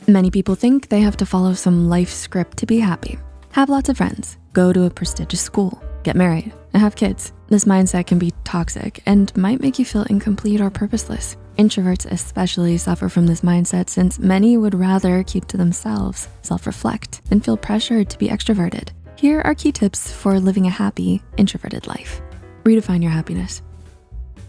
Many people think they have to follow some life script to be happy. Have lots of friends, go to a prestigious school, get married, and have kids. This mindset can be toxic and might make you feel incomplete or purposeless. Introverts especially suffer from this mindset since many would rather keep to themselves, self-reflect, and feel pressured to be extroverted. Here are key tips for living a happy, introverted life. Redefine your happiness.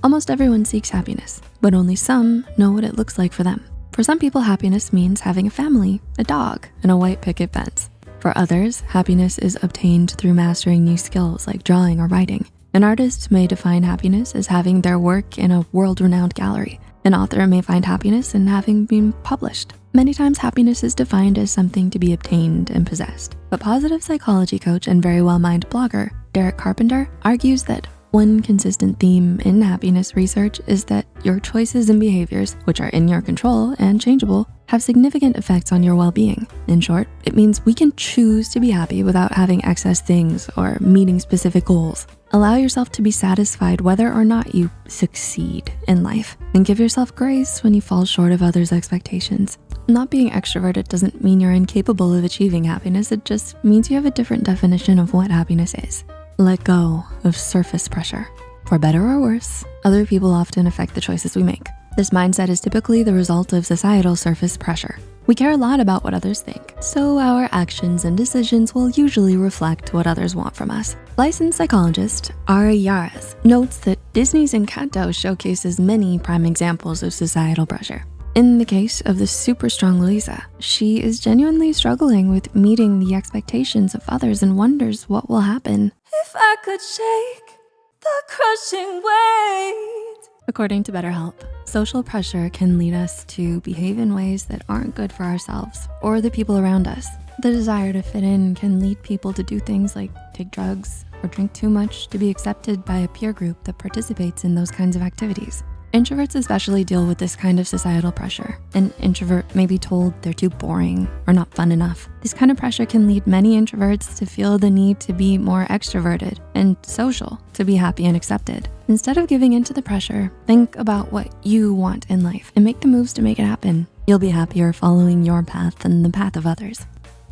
Almost everyone seeks happiness, but only some know what it looks like for them. For some people, happiness means having a family, a dog, and a white picket fence. For others, happiness is obtained through mastering new skills like drawing or writing. An artist may define happiness as having their work in a world-renowned gallery. An author may find happiness in having been published. Many times, happiness is defined as something to be obtained and possessed. But positive psychology coach and very well-minded blogger, Derek Carpenter, argues that one consistent theme in happiness research is that your choices and behaviors, which are in your control and changeable, have significant effects on your well-being. In short, it means we can choose to be happy without having excess things or meeting specific goals. Allow yourself to be satisfied whether or not you succeed in life, and give yourself grace when you fall short of others' expectations. Not being extroverted doesn't mean you're incapable of achieving happiness. It just means you have a different definition of what happiness is. Let go of surface pressure. For better or worse, other people often affect the choices we make. This mindset is typically the result of societal surface pressure. We care a lot about what others think, so our actions and decisions will usually reflect what others want from us. Licensed psychologist Ari Yares notes that Disney's Encanto showcases many prime examples of societal pressure. In the case of the super strong Luisa, she is genuinely struggling with meeting the expectations of others and wonders what will happen if I could shake the crushing weight. According to BetterHelp, social pressure can lead us to behave in ways that aren't good for ourselves or the people around us. The desire to fit in can lead people to do things like take drugs or drink too much to be accepted by a peer group that participates in those kinds of activities. Introverts especially deal with this kind of societal pressure. An introvert may be told they're too boring or not fun enough. This kind of pressure can lead many introverts to feel the need to be more extroverted and social to be happy and accepted. Instead of giving into the pressure, think about what you want in life and make the moves to make it happen. You'll be happier following your path than the path of others.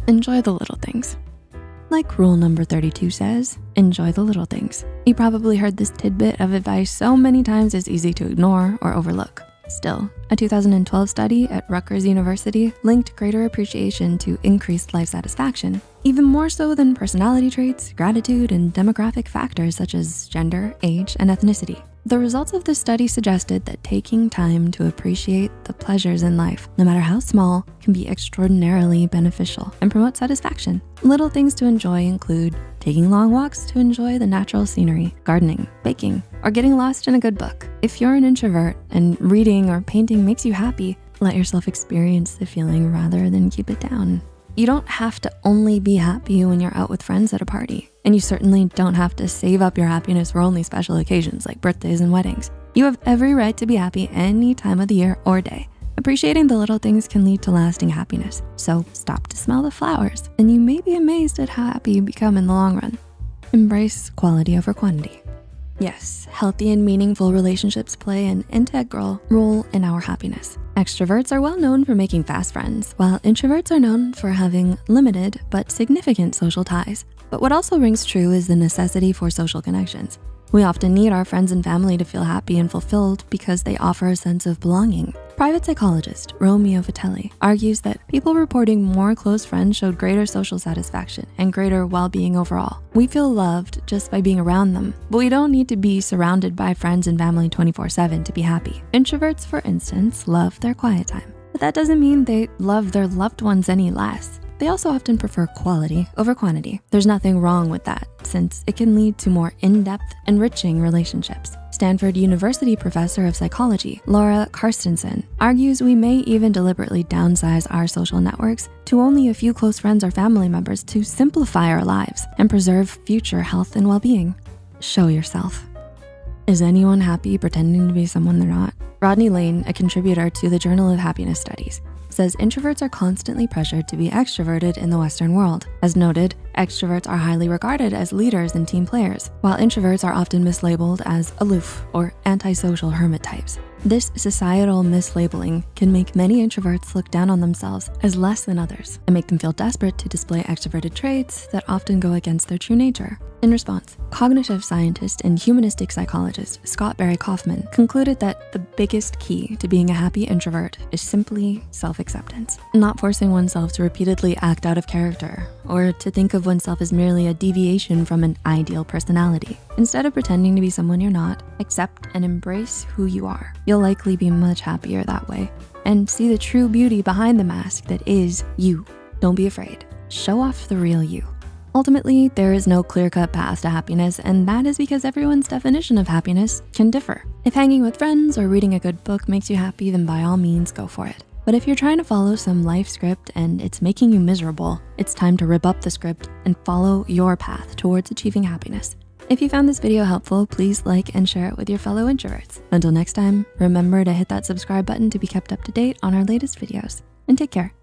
Enjoy the little things. Like rule number 32 says, enjoy the little things. You probably heard this tidbit of advice so many times it's easy to ignore or overlook. Still, a 2012 study at Rutgers University linked greater appreciation to increased life satisfaction, even more so than personality traits, gratitude, and demographic factors such as gender, age, and ethnicity. The results of this study suggested that taking time to appreciate the pleasures in life, no matter how small, can be extraordinarily beneficial and promote satisfaction. Little things to enjoy include taking long walks to enjoy the natural scenery, gardening, baking, or getting lost in a good book. If you're an introvert and reading or painting makes you happy, let yourself experience the feeling rather than keep it down. You don't have to only be happy when you're out with friends at a party. And you certainly don't have to save up your happiness for only special occasions like birthdays and weddings. You have every right to be happy any time of the year or day. Appreciating the little things can lead to lasting happiness. So stop to smell the flowers, and you may be amazed at how happy you become in the long run. Embrace quality over quantity. Yes, healthy and meaningful relationships play an integral role in our happiness. Extroverts are well known for making fast friends, while introverts are known for having limited but significant social ties. But what also rings true is the necessity for social connections. We often need our friends and family to feel happy and fulfilled because they offer a sense of belonging. Private psychologist Romeo Vitelli argues that people reporting more close friends showed greater social satisfaction and greater well-being overall. We feel loved just by being around them, but we don't need to be surrounded by friends and family 24/7 to be happy. Introverts, for instance, love their quiet time, but that doesn't mean they love their loved ones any less. They also often prefer quality over quantity. There's nothing wrong with that, since it can lead to more in-depth, enriching relationships. Stanford University professor of psychology, Laura Carstensen, argues we may even deliberately downsize our social networks to only a few close friends or family members to simplify our lives and preserve future health and well-being. Show yourself. Is anyone happy pretending to be someone they're not? Rodney Lane, a contributor to the Journal of Happiness Studies, says introverts are constantly pressured to be extroverted in the Western world. As noted, extroverts are highly regarded as leaders and team players, while introverts are often mislabeled as aloof or antisocial hermit types. This societal mislabeling can make many introverts look down on themselves as less than others and make them feel desperate to display extroverted traits that often go against their true nature. In response, cognitive scientist and humanistic psychologist Scott Barry Kaufman concluded that the biggest key to being a happy introvert is simply self-acceptance, not forcing oneself to repeatedly act out of character or to think of oneself as merely a deviation from an ideal personality. Instead of pretending to be someone you're not, accept and embrace who you are. You'll likely be much happier that way and see the true beauty behind the mask that is you. Don't be afraid. Show off the real you. Ultimately, there is no clear-cut path to happiness, and that is because everyone's definition of happiness can differ. If hanging with friends or reading a good book makes you happy, then by all means, go for it. But if you're trying to follow some life script and it's making you miserable, it's time to rip up the script and follow your path towards achieving happiness. If you found this video helpful, please like and share it with your fellow introverts. Until next time, remember to hit that subscribe button to be kept up to date on our latest videos, and take care.